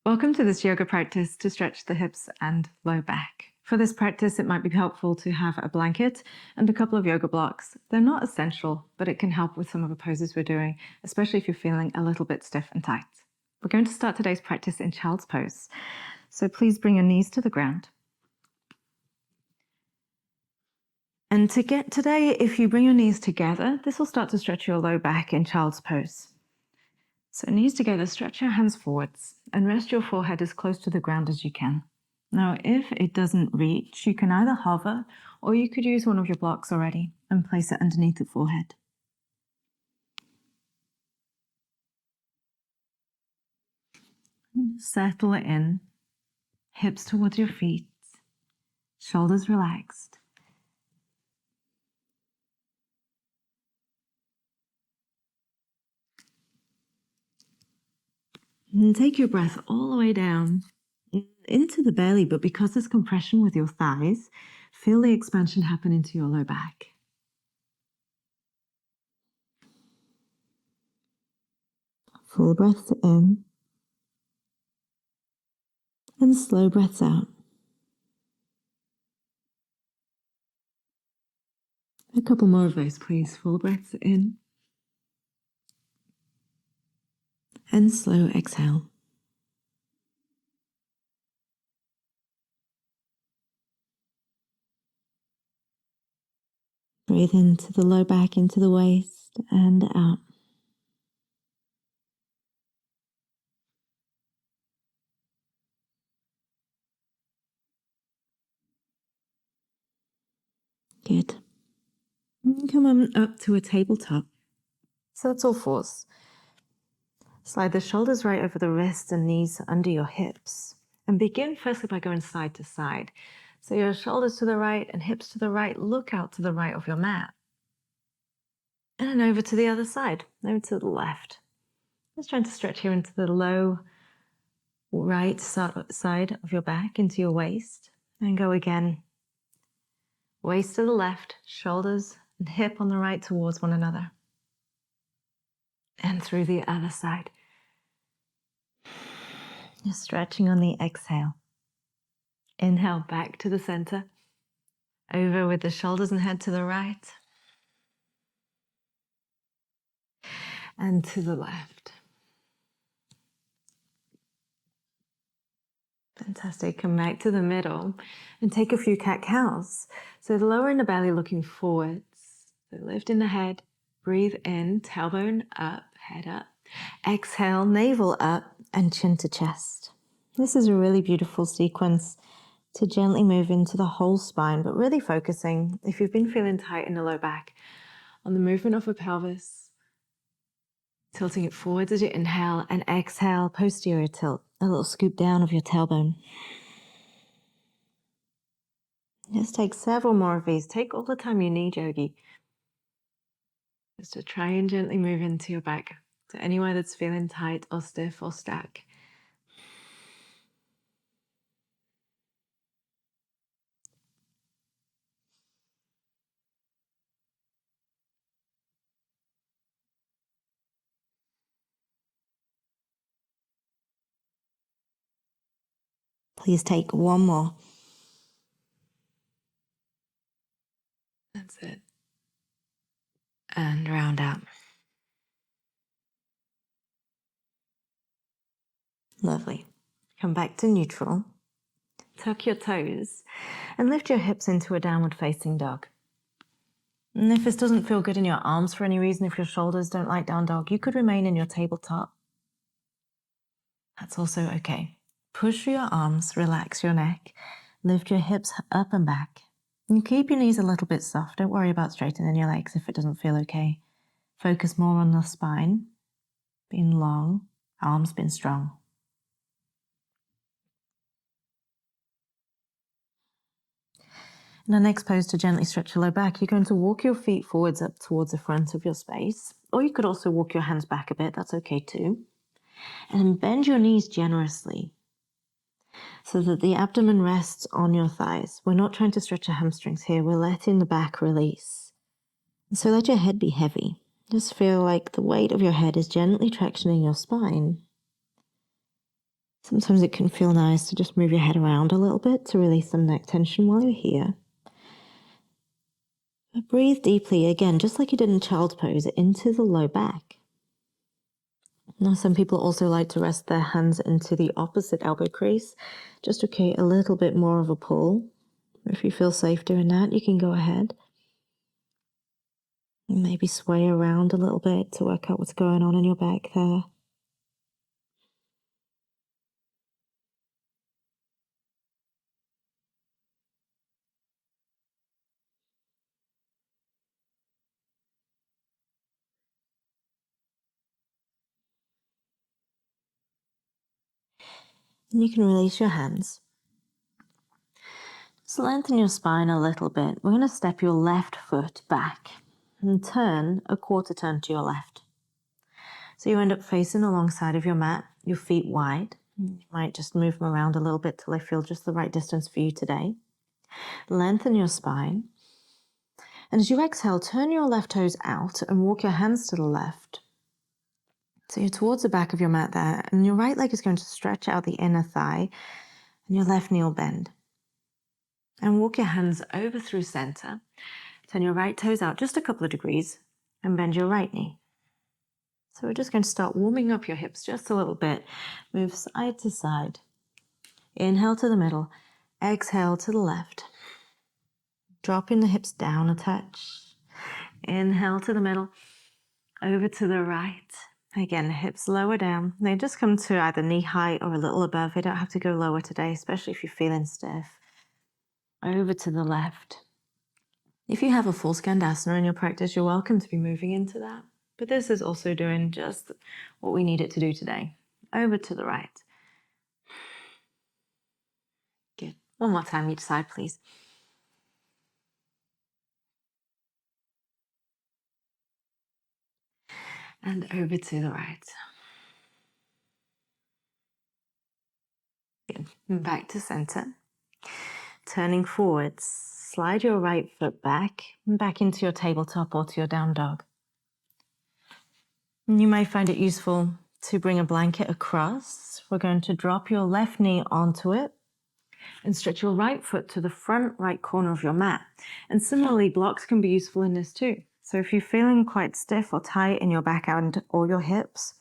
Welcome to this yoga practice to stretch the hips and low back. For this practice, it might be helpful to have a blanket and a couple of yoga blocks. They're not essential, but it can help with some of the poses we're doing, especially if you're feeling a little bit stiff and tight. We're going to start today's practice in child's pose. So please bring your knees to the ground. And to get today, if you bring your knees together, this will start to stretch your low back in child's pose. So knees together, stretch your hands forwards and rest your forehead as close to the ground as you can. Now, if it doesn't reach, you can either hover or you could use one of your blocks already and place it underneath the forehead. Settle it in, hips towards your feet, shoulders relaxed. And take your breath all the way down into the belly, but because there's compression with your thighs, feel the expansion happen into your low back. Full breaths in and slow breaths out. A couple more of those, please. Full breaths in and slow exhale. Breathe into the low back, into the waist, and out. Good. And come on up to a tabletop. So that's all fours. Slide the shoulders right over the wrists and knees under your hips. And begin firstly by going side to side. So your shoulders to the right and hips to the right. Look out to the right of your mat. And then over to the other side, over to the left. Just trying to stretch here into the low right side of your back, into your waist. And go again. Waist to the left, shoulders and hip on the right towards one another. And through the other side. Just stretching on the exhale. Inhale back to the center. Over with the shoulders and head to the right. And to the left. Fantastic. Come back to the middle and take a few cat-cows. So the lower in the belly looking forwards. So lift in the head. Breathe in, tailbone up, head up. Exhale, navel up and chin to chest. This is a really beautiful sequence to gently move into the whole spine, but really focusing, if you've been feeling tight in the low back, on the movement of the pelvis, tilting it forwards as you inhale, and exhale, posterior tilt, a little scoop down of your tailbone. Just take several more of these. Take all the time you need, yogi. Just to try and gently move into your back, to anywhere that's feeling tight or stiff or stuck. Please take one more. That's it. And round out. Lovely. Come back to neutral. Tuck your toes and lift your hips into a downward facing dog. And if this doesn't feel good in your arms for any reason, if your shoulders don't like down dog, you could remain in your tabletop. That's also okay. Push through your arms, relax your neck, lift your hips up and back. And keep your knees a little bit soft. Don't worry about straightening your legs if it doesn't feel okay. Focus more on the spine, being long, arms being strong. In the next pose, to gently stretch your low back, you're going to walk your feet forwards up towards the front of your space, or you could also walk your hands back a bit, that's okay too. And then bend your knees generously so that the abdomen rests on your thighs. We're not trying to stretch your hamstrings here, we're letting the back release. So let your head be heavy. Just feel like the weight of your head is gently tractioning your spine. Sometimes it can feel nice to just move your head around a little bit to release some neck tension while you're here. But breathe deeply, again, just like you did in child's pose, into the low back. Now, some people also like to rest their hands into the opposite elbow crease, just to create a little bit more of a pull. If you feel safe doing that, you can go ahead. Maybe sway around a little bit to work out what's going on in your back there. And you can release your hands. So lengthen your spine a little bit. We're going to step your left foot back and turn a quarter turn to your left. So you end up facing alongside of your mat, your feet wide. You might just move them around a little bit till they feel just the right distance for you today. Lengthen your spine. And as you exhale, turn your left toes out and walk your hands to the left. So you're towards the back of your mat there, and your right leg is going to stretch out the inner thigh, and your left knee will bend. And walk your hands over through center. Turn your right toes out just a couple of degrees and bend your right knee. So we're just going to start warming up your hips just a little bit. Move side to side. Inhale to the middle. Exhale to the left. Dropping the hips down a touch. Inhale to the middle. Over to the right. Again, hips lower down. They just come to either knee height or a little above. They don't have to go lower today, especially if you're feeling stiff. Over to the left. If you have a full skandasana in your practice, you're welcome to be moving into that. But this is also doing just what we need it to do today. Over to the right. Good. One more time each side, please. And over to the right. Good. And back to center. Turning forwards, slide your right foot back and back into your tabletop or to your down dog. And you may find it useful to bring a blanket across. We're going to drop your left knee onto it and stretch your right foot to the front right corner of your mat. And similarly, blocks can be useful in this too. So if you're feeling quite stiff or tight in your back and or your hips,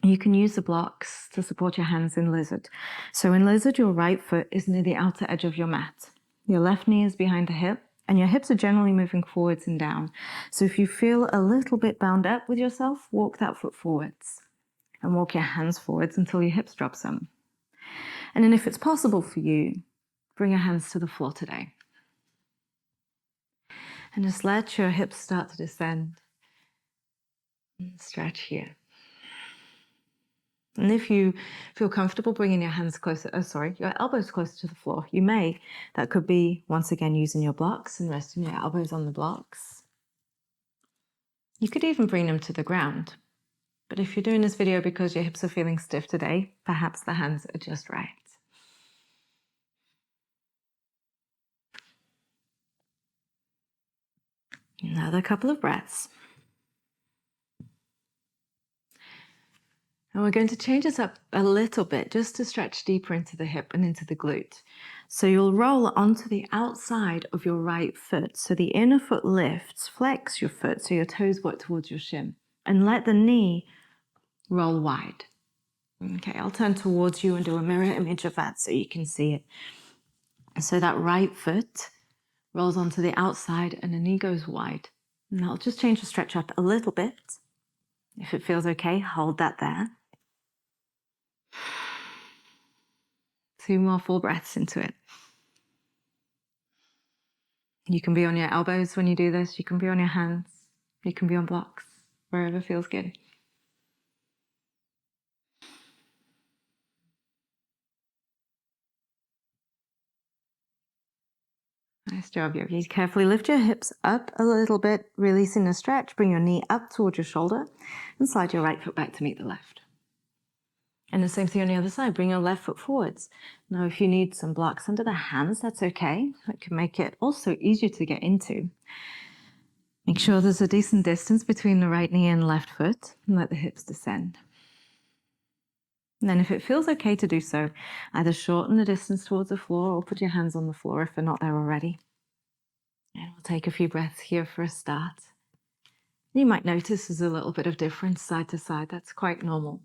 you can use the blocks to support your hands in lizard. So in lizard, your right foot is near the outer edge of your mat. Your left knee is behind the hip, and your hips are generally moving forwards and down. So if you feel a little bit bound up with yourself, walk that foot forwards and walk your hands forwards until your hips drop some. And then if it's possible for you, bring your hands to the floor today. And just let your hips start to descend. And stretch here. And if you feel comfortable bringing your hands closer, your elbows closer to the floor, you may. That could be, once again, using your blocks and resting your elbows on the blocks. You could even bring them to the ground. But if you're doing this video because your hips are feeling stiff today, perhaps the hands are just right. Another couple of breaths. And we're going to change this up a little bit just to stretch deeper into the hip and into the glute. So you'll roll onto the outside of your right foot. So the inner foot lifts, flex your foot so your toes work towards your shin. And let the knee roll wide. Okay, I'll turn towards you and do a mirror image of that so you can see it. So that right foot rolls onto the outside and the knee goes wide. And I'll just change the stretch up a little bit. If it feels okay, hold that there. 2 more full breaths into it. You can be on your elbows when you do this. You can be on your hands. You can be on blocks, wherever feels good. Nice job, yogis. Carefully lift your hips up a little bit, releasing the stretch. Bring your knee up towards your shoulder and slide your right foot back to meet the left. And the same thing on the other side. Bring your left foot forwards. Now, if you need some blocks under the hands, that's okay. That can make it also easier to get into. Make sure there's a decent distance between the right knee and left foot and let the hips descend. And then if it feels okay to do so, either shorten the distance towards the floor or put your hands on the floor if they're not there already. And we'll take a few breaths here for a start. You might notice there's a little bit of difference side to side. That's quite normal.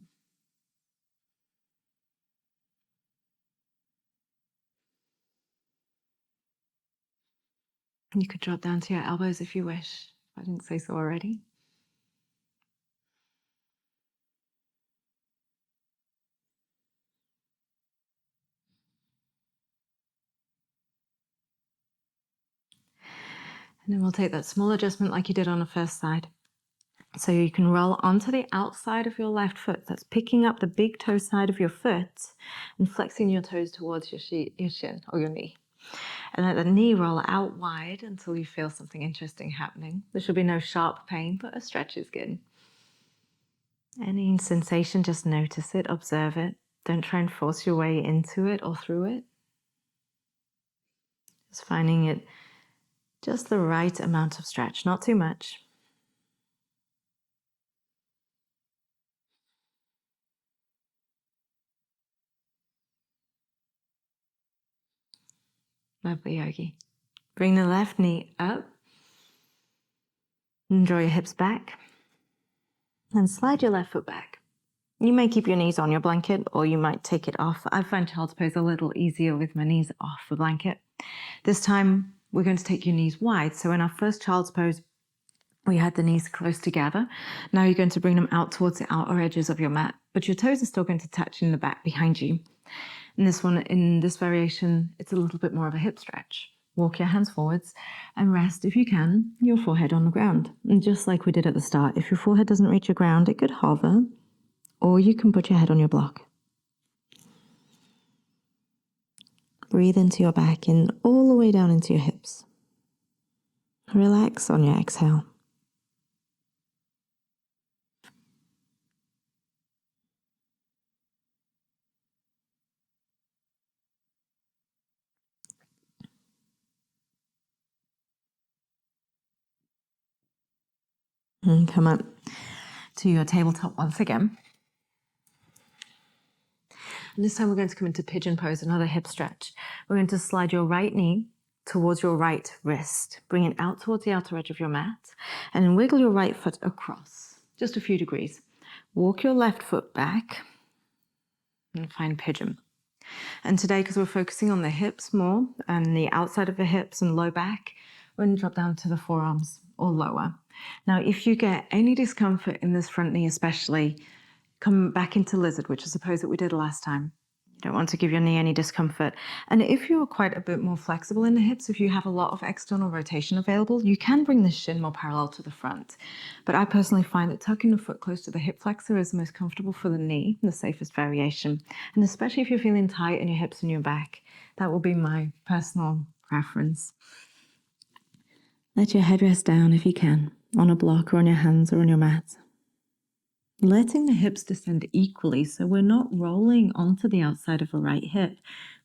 You could drop down to your elbows if you wish, if I didn't say so already. And then we'll take that small adjustment like you did on the first side. So you can roll onto the outside of your left foot. That's picking up the big toe side of your foot and flexing your toes towards your shin or your knee. And let the knee roll out wide until you feel something interesting happening. There should be no sharp pain, but a stretch is good. Any sensation, just notice it, observe it. Don't try and force your way into it or through it. Just finding it just the right amount of stretch, not too much. Lovely, Yogi. Bring the left knee up and draw your hips back and slide your left foot back. You may keep your knees on your blanket or you might take it off. I find child's pose a little easier with my knees off the blanket. This time we're going to take your knees wide. So in our first child's pose, we had the knees close together. Now you're going to bring them out towards the outer edges of your mat, but your toes are still going to touch in the back behind you. In this one, in this variation, it's a little bit more of a hip stretch. Walk your hands forwards and rest, if you can, your forehead on the ground. And just like we did at the start, if your forehead doesn't reach the ground, it could hover, or you can put your head on your block. Breathe into your back in all the way down into your hips. Relax on your exhale. And come up to your tabletop once again. And this time we're going to come into pigeon pose, another hip stretch. We're going to slide your right knee towards your right wrist. Bring it out towards the outer edge of your mat and then wiggle your right foot across, just a few degrees. Walk your left foot back and find pigeon. And today, because we're focusing on the hips more and the outside of the hips and low back, we're going to drop down to the forearms or lower. Now, if you get any discomfort in this front knee especially, come back into lizard, which is the pose that we did last time. You don't want to give your knee any discomfort. And if you're quite a bit more flexible in the hips, if you have a lot of external rotation available, you can bring the shin more parallel to the front. But I personally find that tucking the foot close to the hip flexor is the most comfortable for the knee, the safest variation. And especially if you're feeling tight in your hips and your back, that will be my personal preference. Let your head rest down if you can, on a block or on your hands or on your mat. Letting the hips descend equally, so we're not rolling onto the outside of a right hip,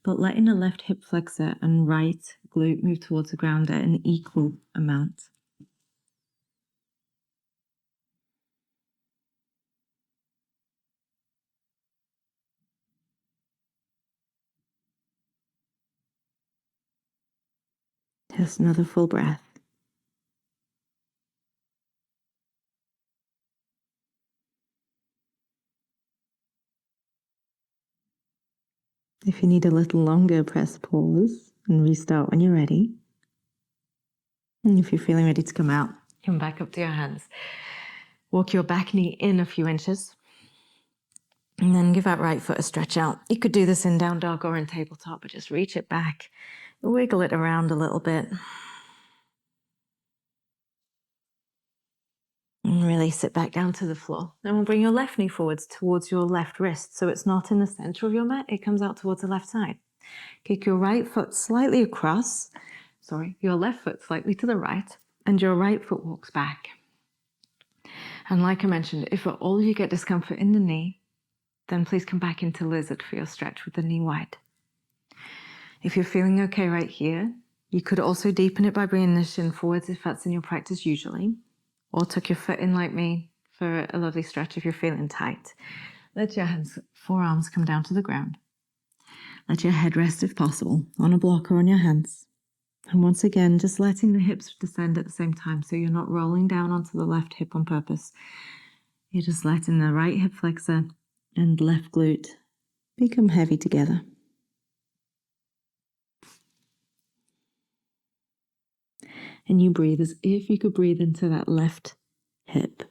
but letting the left hip flexor and right glute move towards the ground at an equal amount. Just another full breath. If you need a little longer, press pause and restart when you're ready. And if you're feeling ready to come out, come back up to your hands. Walk your back knee in a few inches. And then give that right foot a stretch out. You could do this in down dog or in tabletop, but just reach it back. Wiggle it around a little bit. And release it back down to the floor. Then we'll bring your left knee forwards towards your left wrist. So it's not in the center of your mat, it comes out towards the left side. Kick your right foot slightly across. Your left foot slightly to the right. And your right foot walks back. And like I mentioned, if at all you get discomfort in the knee, then please come back into lizard for your stretch with the knee wide. If you're feeling okay right here, you could also deepen it by bringing the shin forwards if that's in your practice usually, or tuck your foot in like me for a lovely stretch if you're feeling tight. Let your forearms come down to the ground. Let your head rest, if possible, on a block or on your hands. And once again, just letting the hips descend at the same time, so you're not rolling down onto the left hip on purpose. You're just letting the right hip flexor and left glute become heavy together. And you breathe as if you could breathe into that left hip.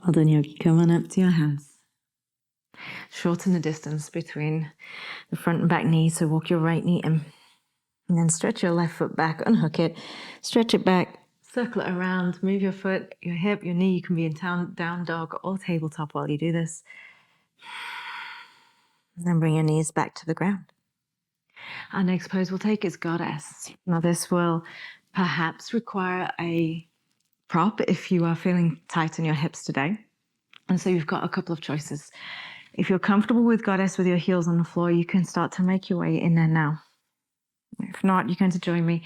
Well done, yogi. Come on up to your hands. Shorten the distance between the front and back knees, so walk your right knee in. And then stretch your left foot back, unhook it, stretch it back, circle it around, move your foot, your hip, your knee. You can be in down dog or tabletop while you do this. And then bring your knees back to the ground. Our next pose we'll take is Goddess. Now this will perhaps require a prop if you are feeling tight in your hips today. And so you've got a couple of choices. If you're comfortable with Goddess with your heels on the floor, you can start to make your way in there now. If not, you're going to join me.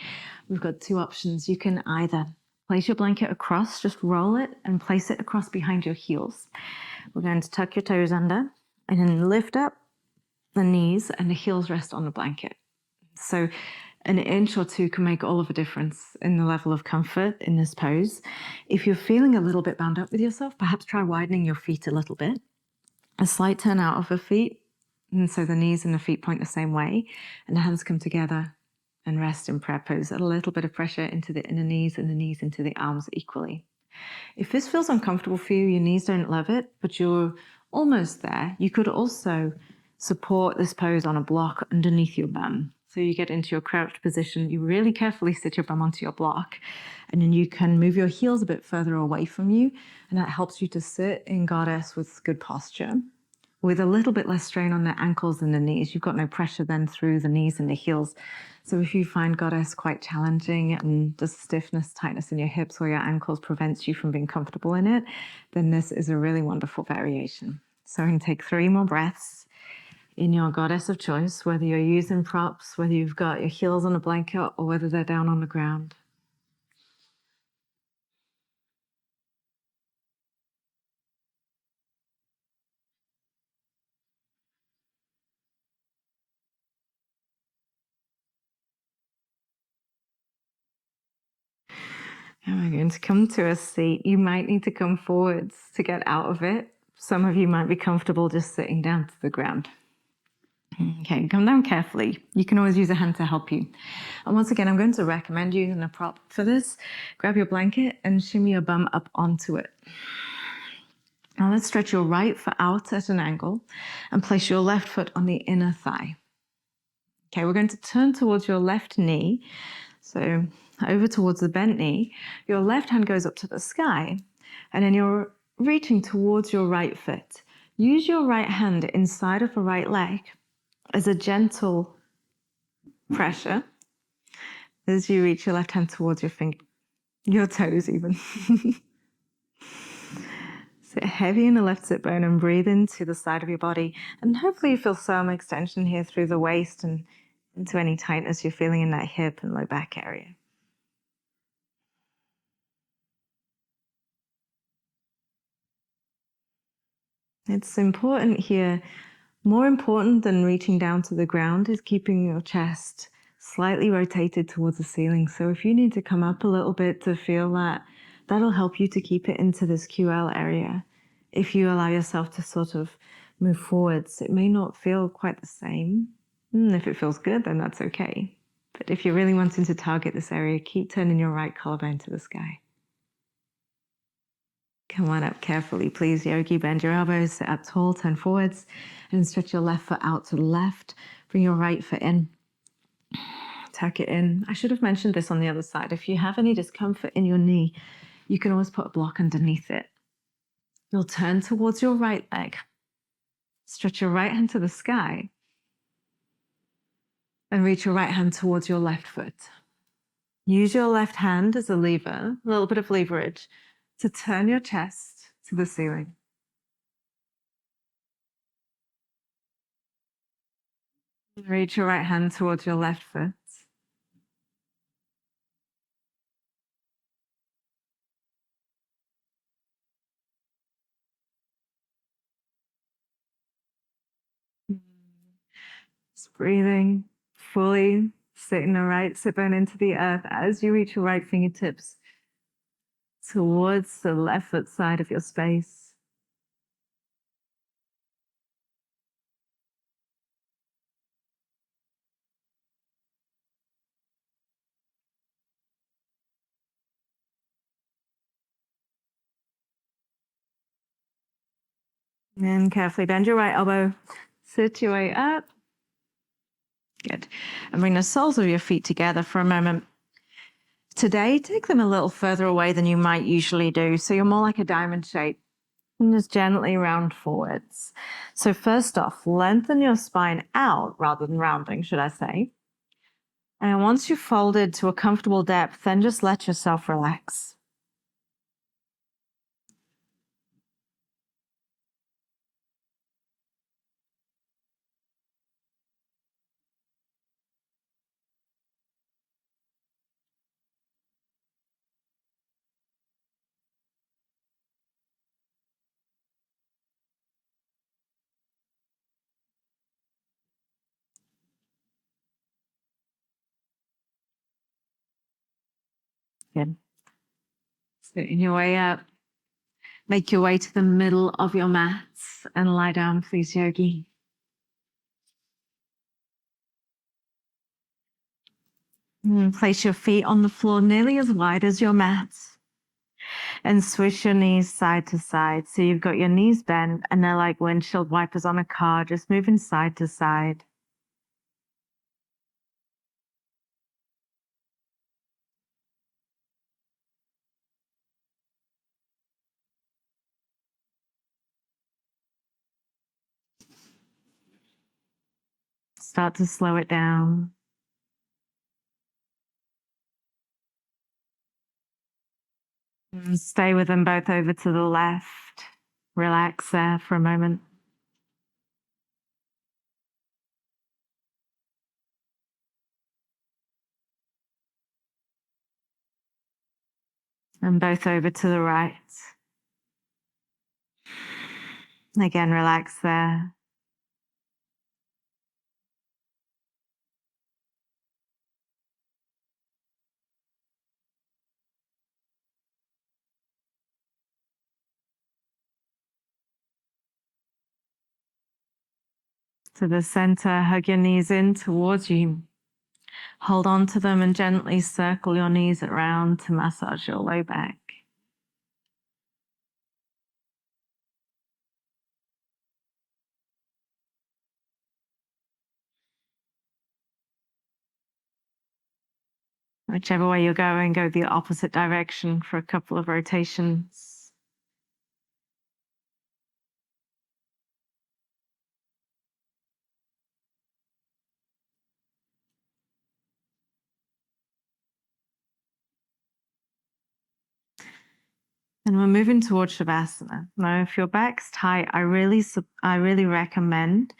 We've got two options. You can either place your blanket across, just roll it and place it across behind your heels. We're going to tuck your toes under and then lift up the knees and the heels rest on the blanket. So an inch or two can make all of a difference in the level of comfort in this pose. If you're feeling a little bit bound up with yourself, perhaps try widening your feet a little bit. A slight turn out of the feet, and so the knees and the feet point the same way, and the hands come together and rest in prayer pose. A little bit of pressure into the inner knees and the knees into the arms equally. If this feels uncomfortable for you, your knees don't love it, but you're almost there, you could also support this pose on a block underneath your bum. So you get into your crouched position, you really carefully sit your bum onto your block, and then you can move your heels a bit further away from you, and that helps you to sit in Goddess with good posture, with a little bit less strain on the ankles and the knees. You've got no pressure then through the knees and the heels. So if you find Goddess quite challenging and the stiffness, tightness in your hips or your ankles prevents you from being comfortable in it, then this is a really wonderful variation. So we can take 3 more breaths in your Goddess of choice, whether you're using props, whether you've got your heels on a blanket or whether they're down on the ground. And we're going to come to a seat. You might need to come forwards to get out of it. Some of you might be comfortable just sitting down to the ground. Okay, come down carefully. You can always use a hand to help you. And once again, I'm going to recommend using a prop for this. Grab your blanket and shimmy your bum up onto it. Now let's stretch your right foot out at an angle and place your left foot on the inner thigh. Okay, we're going to turn towards your left knee. So over towards the bent knee. Your left hand goes up to the sky, and then you're reaching towards your right foot. Use your right hand inside of the right leg as a gentle pressure as you reach your left hand towards your toes even. Sit heavy in the left sit bone and breathe into the side of your body. And hopefully you feel some extension here through the waist and into any tightness you're feeling in that hip and low back area. It's important here, more important than reaching down to the ground, is keeping your chest slightly rotated towards the ceiling. So if you need to come up a little bit to feel that, that'll help you to keep it into this QL area. If you allow yourself to sort of move forwards, it may not feel quite the same. If it feels good, then that's okay. But if you're really wanting to target this area, keep turning your right collarbone to the sky. Come on up carefully, please, yogi. Bend your elbows, sit up tall, turn forwards, and stretch your left foot out to the left. Bring your right foot in. Tuck it in. I should have mentioned this on the other side. If you have any discomfort in your knee, you can always put a block underneath it. You'll turn towards your right leg. Stretch your right hand to the sky and reach your right hand towards your left foot. Use your left hand as a lever, a little bit of leverage, to turn your chest to the ceiling. Reach your right hand towards your left foot. Just breathing fully, sitting the right sit bone into the earth as you reach your right fingertips towards the left foot side of your space. And carefully bend your right elbow, sit your way up. Good. And bring the soles of your feet together for a moment. Today, take them a little further away than you might usually do, so you're more like a diamond shape. And just gently round forwards. So first off, lengthen your spine out rather than rounding, should I say. And once you've folded to a comfortable depth, then just let yourself relax. Good. Sitting your way up. Make your way to the middle of your mat and lie down, please, yogi. And place your feet on the floor nearly as wide as your mat. And swish your knees side to side. So you've got your knees bent and they're like windshield wipers on a car, just moving side to side. Start to slow it down. And stay with them both over to the left. Relax there for a moment. And both over to the right. Again, relax there. To the center, hug your knees in towards you. Hold on to them and gently circle your knees around to massage your low back. Whichever way you're going, go the opposite direction for a couple of rotations. And we're moving towards Shavasana. Now, if your back's tight, I really recommend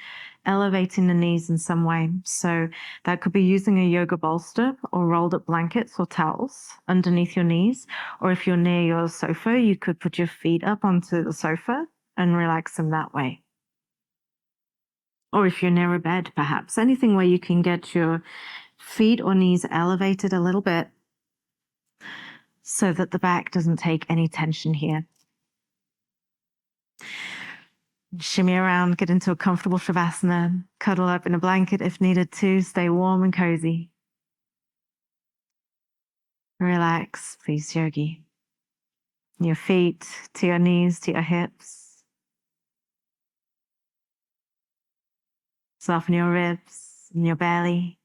elevating the knees in some way. So that could be using a yoga bolster or rolled up blankets or towels underneath your knees. Or if you're near your sofa, you could put your feet up onto the sofa and relax them that way. Or if you're near a bed, perhaps anything where you can get your feet or knees elevated a little bit so that the back doesn't take any tension here. Shimmy around, get into a comfortable Shavasana, cuddle up in a blanket if needed to, stay warm and cozy. Relax, please, yogi. Your feet to your knees, to your hips. Soften your ribs and your belly.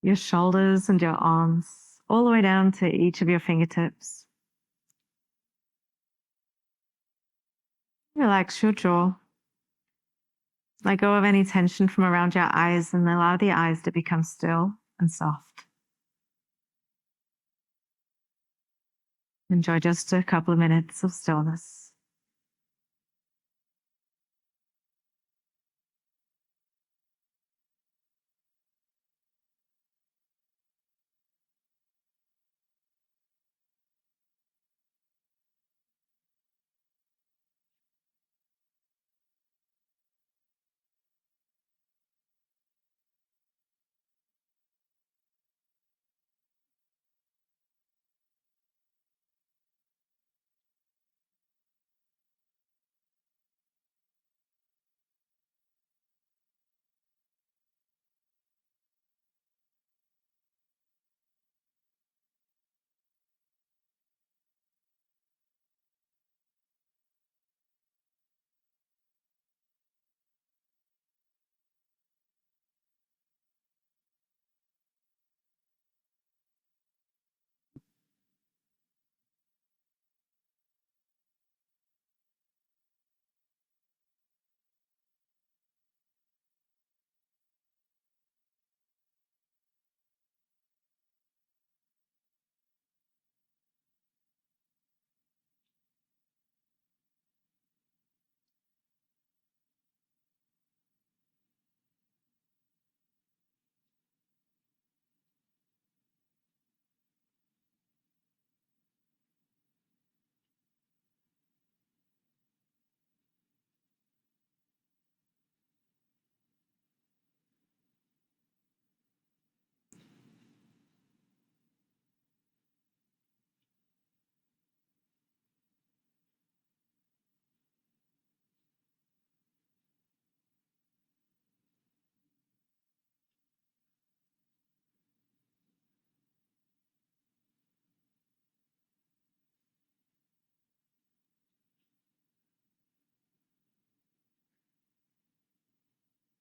Your shoulders and your arms, all the way down to each of your fingertips. Relax your jaw. Let go of any tension from around your eyes and allow the eyes to become still and soft. Enjoy just a couple of minutes of stillness.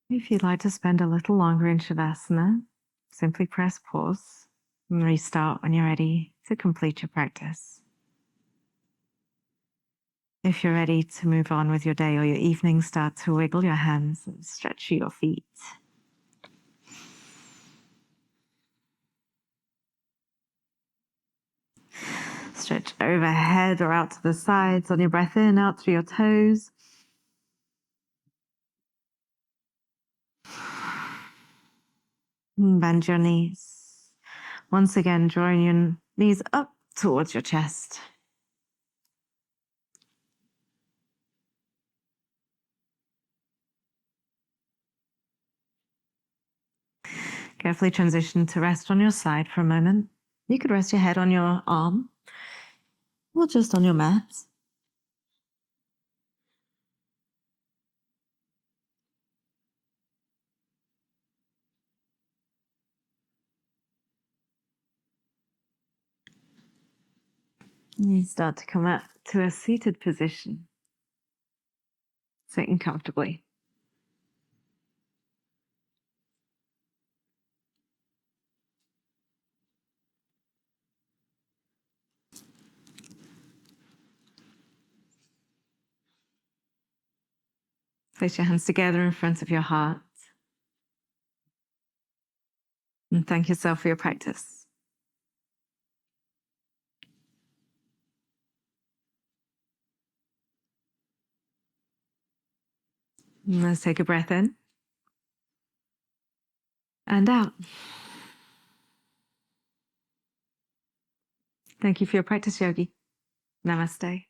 If you'd like to spend a little longer in Shavasana, simply press pause and restart when you're ready to complete your practice. If you're ready to move on with your day or your evening, start to wiggle your hands and stretch your feet. Stretch overhead or out to the sides on your breath in, out through your toes. And bend your knees. Once again, drawing your knees up towards your chest. Carefully transition to rest on your side for a moment. You could rest your head on your arm or just on your mat. You start to come up to a seated position, sitting comfortably. Place your hands together in front of your heart. And thank yourself for your practice. And let's take a breath in and out. Thank you for your practice, Yogi. Namaste.